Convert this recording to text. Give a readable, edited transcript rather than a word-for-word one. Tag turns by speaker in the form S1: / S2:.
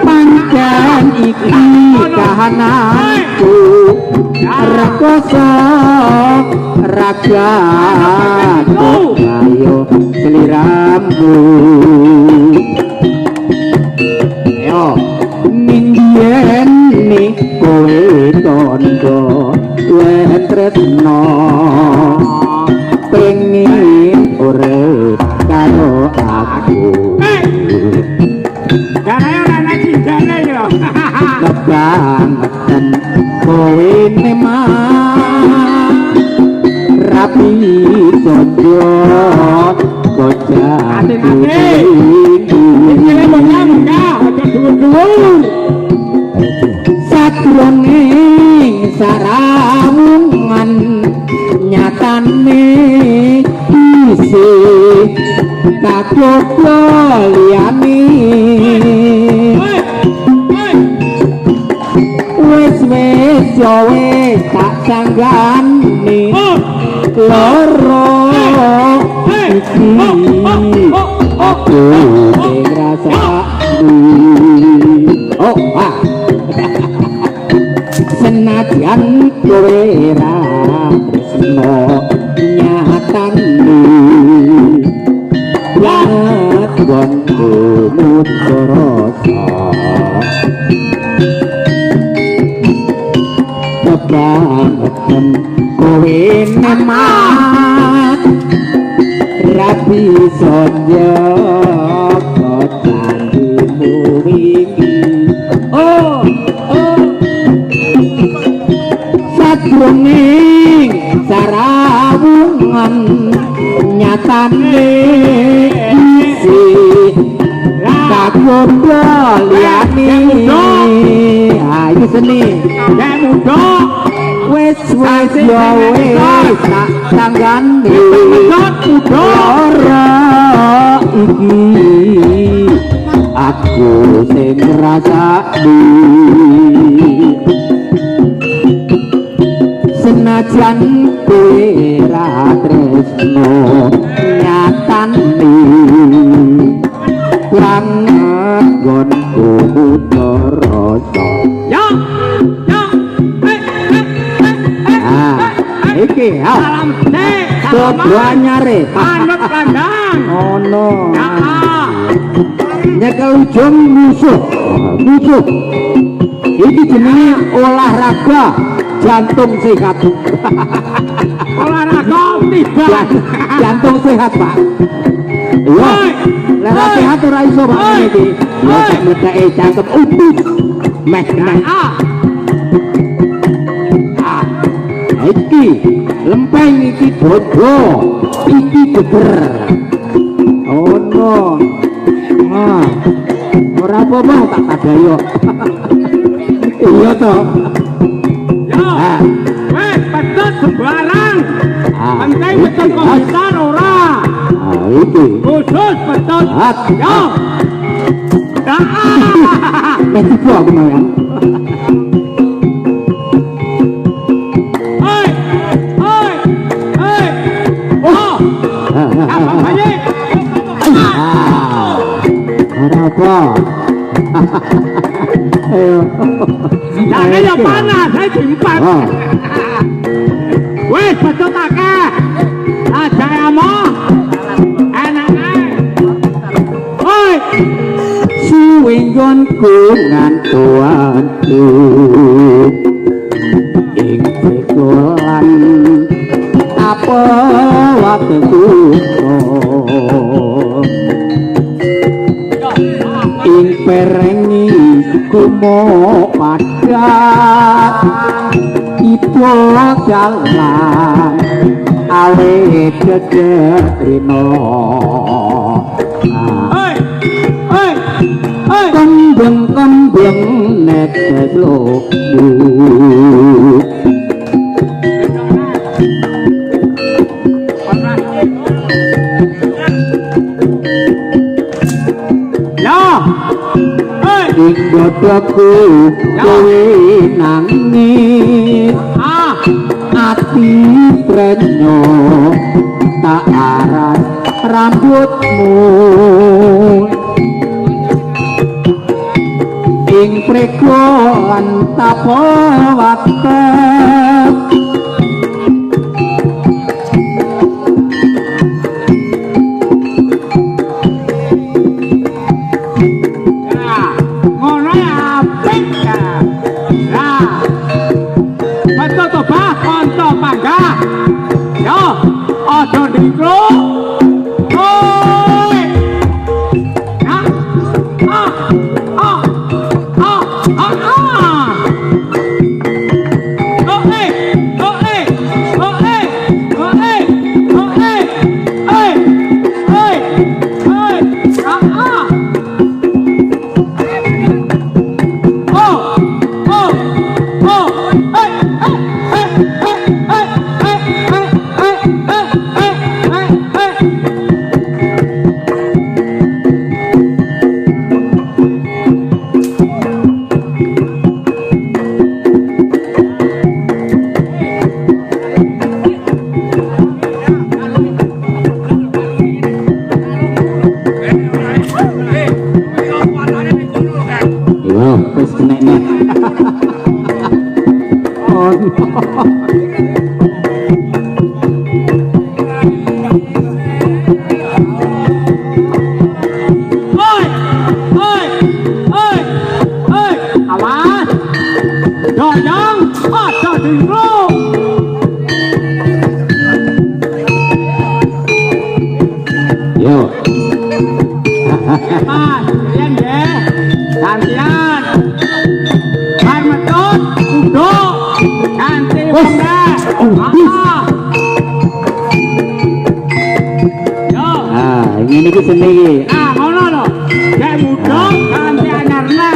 S1: pancen iki kahananku rekoso ragatu ayo seliramu ayo nindien nih kowe tondo wen tresno pengen urip karo aku kebangetan kowe memang rapi tondo kocak satroning sarawungan nyatane isi kakoko liyane wis yo wis tak sanggane loro iki aku ngrasakno senajan kowe ra tresno nyatane banget gonku mutrasa kebangetan kowe nemat rapi sonjo kocandimu wingi satroning sarawungan nyatane isi kagondo liyane ayo seni gak muda wis yo wis tak tanggane ora iki aku sing ngrasakno senajan kowe ra tresno nyatane banget gonku mutrasa ya iki salam anyare panut kandang ono nyekel ujung musuh iki jenenge olahraga jantung sehat olahraga tiba jantung sehat Pak iya lara sehat ora iso Pak iki ya medake cangkem utus meh iki lempeng iki dodo iki geber ono ora apa-apa tak padayo iya toh ya wes betul sembarang penting betul komentar ora iki khusus betul ya mesti kok kemarin apa? Ayo. Jangan ya panas, saya simpan. Wes betul tak ke? Saya mau. Enaknya. Oi. Suwinggonku ngantuanku. Ing sekolan. Apa waktu ing perengi kumo padat ipo jalan awe dedetrino kembang-kembang nek deslokmu dodoku kowe nangis ati prenyo tak aras rambutmu ing pregon tapowate
S2: ngono ya apik ya. Lah. Betul to Bah, kanca panggah. Yo, aja dikro. Oi. Ya. Ah. Ah. Ah. Ah. Ah. Oh eh. Oh eh. Oh eh. Oh eh. Oh eh. Eh. Eh. Eh. Ah. Ah.
S1: yo wis kena net oh no.
S2: Oi, oi, oi, oi, awas, doyong, aja dingro.
S1: Yo
S2: Mas, kalian ya, gantian, bar metut, duduk, ganti benda. Yo,
S1: ini iki seni iki
S2: ngono lho, kayak mudok, ganti anyarna.